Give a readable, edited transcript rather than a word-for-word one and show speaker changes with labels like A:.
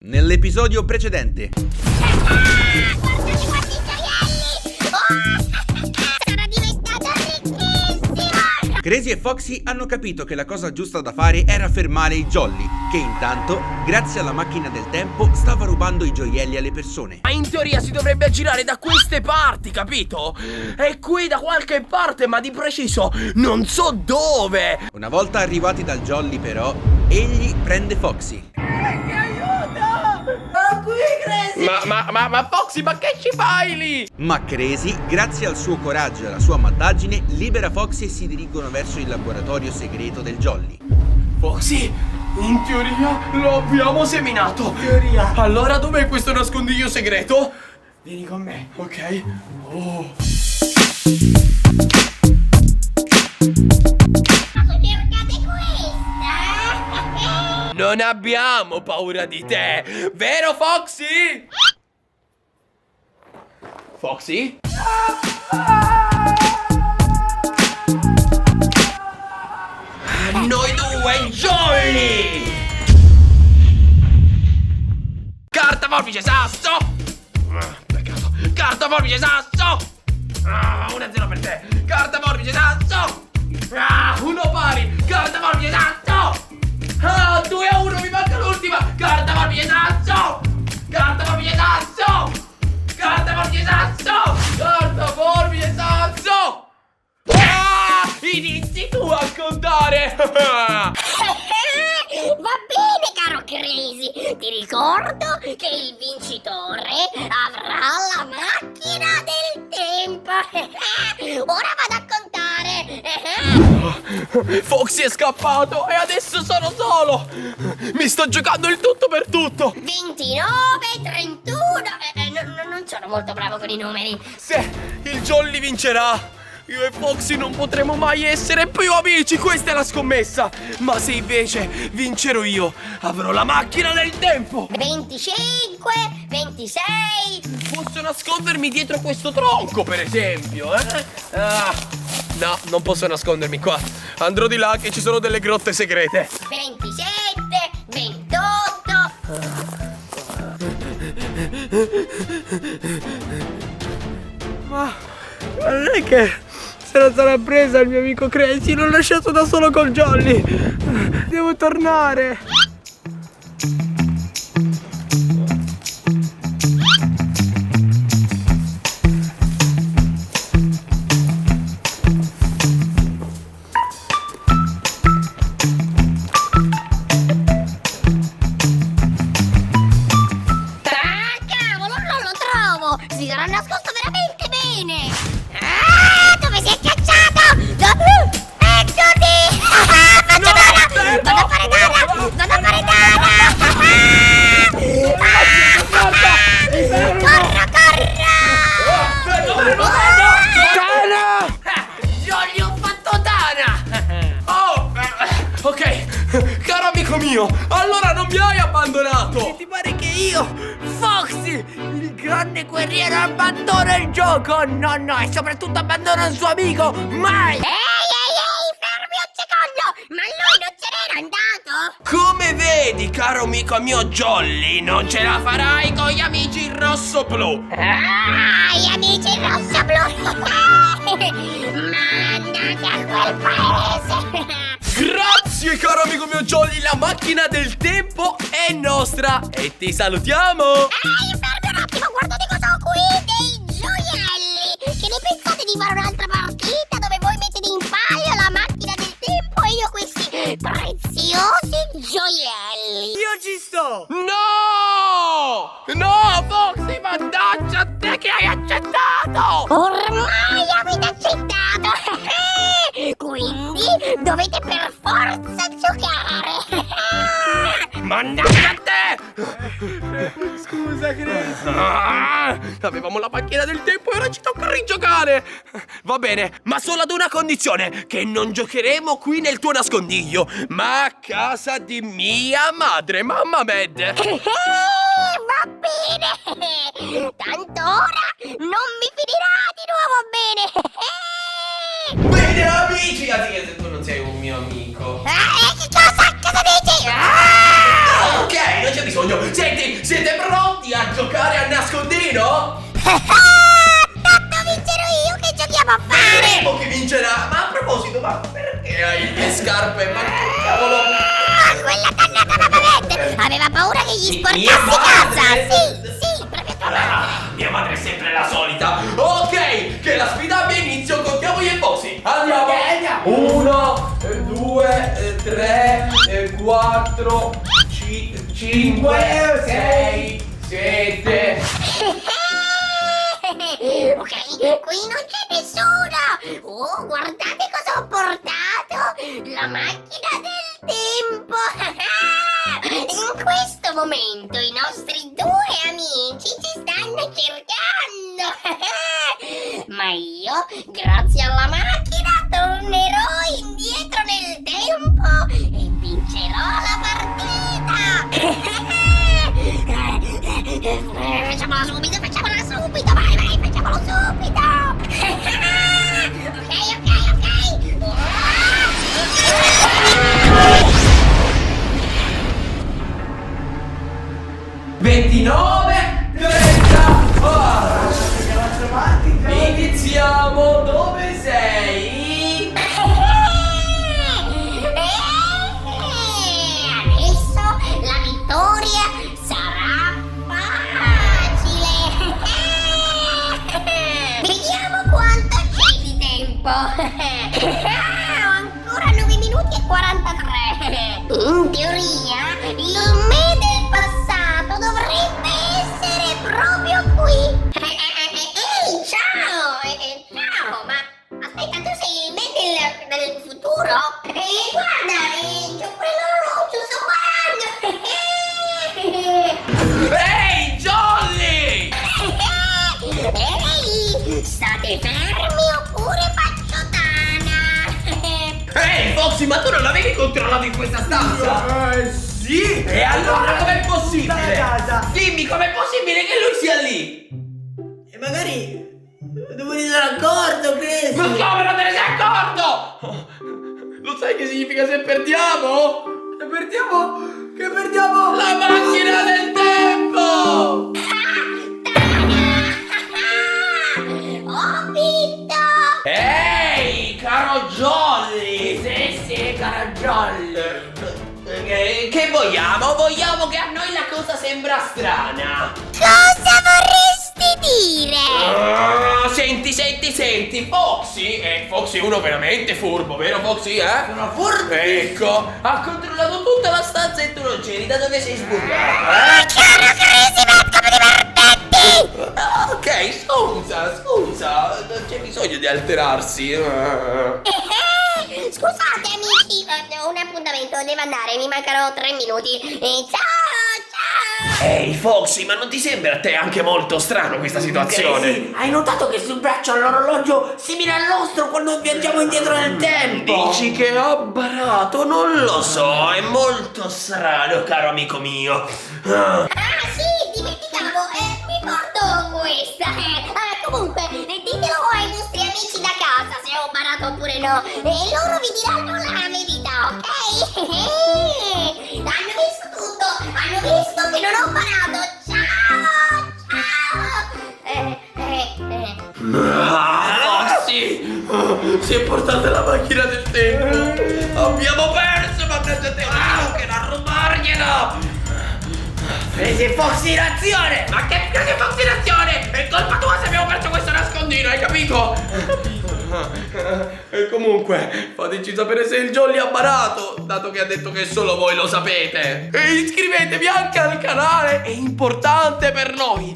A: Nell'episodio precedente.
B: Sono diventato ricchissimo!
A: Crazy e Foxy hanno capito che la cosa giusta da fare era fermare i Jolly, che intanto, grazie alla macchina del tempo, stava rubando i gioielli alle persone.
C: Ma in teoria si dovrebbe girare da queste parti, capito? È qui da qualche parte, ma di preciso non so dove.
A: Una volta arrivati dal Jolly, però, egli prende Foxy.
C: Ma Foxy, ma che ci fai lì?
A: Ma Crazy, grazie al suo coraggio e alla sua maldaggine, libera Foxy e si dirigono verso il laboratorio segreto del Jolly.
C: Foxy, in teoria lo abbiamo seminato. Teoria. Allora dov'è questo nascondiglio segreto? Vieni con me, ok? Oh.
B: Cercate questa!
C: Non abbiamo paura di te, vero Foxy? Foxy? Noi due Jolly! Carta, forbice, sasso! Peccato. Carta, forbice, sasso! 1-0 per te! Carta, forbice, sasso! Uno pari! Carta, forbice, sasso! 2-1, mi manca l'ultima! Carta, forbice, sasso! Carta, forbice, sasso! Carta, forbice, sasso! Carta, forbice, sasso! Inizi tu a contare!
B: Va bene, caro Crazy! Ti ricordo che il vincitore avrà la macchina del tempo! Ora vado a contare!
C: Foxy è scappato e adesso sono solo! Mi sto giocando il tutto per tutto!
B: 29, 31... non sono molto bravo con i numeri!
C: Se il Jolly vincerà, io e Foxy non potremo mai essere più amici, questa è la scommessa! Ma se invece vincerò io, avrò la macchina del tempo!
B: 25, 26...
C: Posso nascondermi dietro questo tronco, per esempio, eh? No, non posso nascondermi qua. Andrò di là che ci sono delle grotte segrete.
B: 27, 28...
C: Ma non è che se la sarà presa il mio amico Crazy, l'ho lasciato da solo col Jolly. Devo tornare.
B: Cavolo, non lo trovo! Si sarà nascosto veramente bene! Dove sei cacciato? Eccoti! Faccio dana! Vado a fare dana! Vado a fare dana! Corro!
C: Jolly, ho fatto Dana! Oh! Ok, caro amico mio, allora non mi hai abbandonato! Ti pare che io, Foxy, il grande guerriero, abbandono il gioco? No, no, e soprattutto abbandono il suo amico! Mai!
B: Ehi, fermi un secondo! Ma lui non se n'era andato?
C: Come vedi, caro amico mio Jolly, non ce la farai con gli amici rosso-blu!
B: Gli amici rosso-blu! Mandati a quel paese!
C: Grazie, caro amico mio Jolly, la macchina del tempo è nostra! E ti salutiamo!
B: Ehi, fermi un attimo, guardate cosa ho qui! Dei gioielli! Che ne pensate di fare un'altra partita dove voi mettete in palio la macchina del tempo e io questi preziosi gioielli?
C: Io ci sto! No! No, Foxy, mannaggia te che hai accettato!
B: Ormai avete accettato! Quindi dovete per forza giocare!
C: Mannaggia te! Scusa, Crazy. Avevamo la macchina del tempo e ora ci tocca rigiocare! Va bene, ma solo ad una condizione: che non giocheremo qui nel tuo nascondiglio, ma a casa di mia madre, mamma Med!
B: Va bene! Tanto ora non mi finirà di nuovo bene!
C: Bene amici, anziché se tu non sei un mio amico.
B: Cosa dici?
C: Ok, non c'è bisogno bisogno. Senti, siete pronti a giocare a nascondino?
B: Tanto vincerò io, che giochiamo a fare?
C: Vedremo chi vincerà. Ma a proposito, ma perché hai le scarpe? Ma che cavolo?
B: Quella dannata papavette aveva paura che gli
C: Mia
B: sporcassi casa.
C: madre?
B: Sì, proprio tua madre.
C: Mia madre è sempre la solita. Ok, che la sfida abbia inizio. Contiamo io e Foxy. Andiamo. 1, 2, 3, 4, 5, 6, 7.
B: Ok, qui non c'è nessuno. Oh, guardate cosa ho portato. La macchina del tempo. In questo momento i nostri due amici ci stanno cercando. Ma io, grazie alla macchina, tornerò indietro nel tempo e vincerò la partita. Facciamola subito, vai, facciamolo subito. Ok.
C: 29, 30. Iniziamo. Dove sei?
B: Adesso la vittoria sarà facile. Vediamo quanto c'è di tempo. Ho ancora 9 minuti e 43. In teoria, il me del passato dovrebbe essere proprio qui. Ehi, ciao! Ciao, ma aspetta, tu sei il me del futuro? Guarda, c'ho quell'orologio, sto parlando!
C: Ehi, Jolly!
B: Ehi, state fermi oppure faccio tana!
C: Ehi, Foxy, ma tu non avevi controllato in questa stanza?
D: Sì!
C: E allora com'è possibile?
D: Casa.
C: Dimmi, com'è possibile che lui sia lì?
D: E magari devo essere accorto,
C: Ma
D: Crazy!
C: come non te ne sei accorto? Lo sai che significa se perdiamo?
D: Che perdiamo?
C: La macchina del tempo!
B: Ho vinto!
C: Ehi, caro Jolly! Sì, caro Jolly! Che vogliamo? Vogliamo che a noi la cosa sembra strana!
B: Cosa vorresti dire?
C: Senti, Foxy è uno veramente furbo, vero Foxy,
D: Sono furbo!
C: Ecco, ha controllato tutta la stanza e tu non c'eri, da dove sei sbucato,
B: Caro Crazy Man, come ti permetti?
C: Ok, scusa, non c'è bisogno di alterarsi.
B: Scusate amici, ho un appuntamento, devo andare, mi mancano 3 minuti. Ciao!
C: Ehi Foxy, ma non ti sembra a te anche molto strano questa situazione?
D: Crazy, hai notato che sul braccio ha l'orologio simile al nostro quando viaggiamo indietro nel tempo?
C: Dici che ho barato? Non lo so, è molto strano, caro amico mio.
B: Ah sì, dimenticavo, mi porto questa. Comunque, ditelo ai vostri amici da casa se ho barato oppure no. E loro vi diranno la verità, ok? Hanno visto tutto, hanno visto che non ho barato. Ciao!
C: Foxy, si è portata la macchina del tempo. Abbiamo perso, ma te che non rubargliela.
D: Crazy Foxy in azione!
C: Ma che Foxy in azione? È colpa tua se abbiamo perso questo nascondino, hai capito? E comunque, fateci sapere se il Jolly ha barato, dato che ha detto che solo voi lo sapete. E iscrivetevi anche al canale, è importante per noi.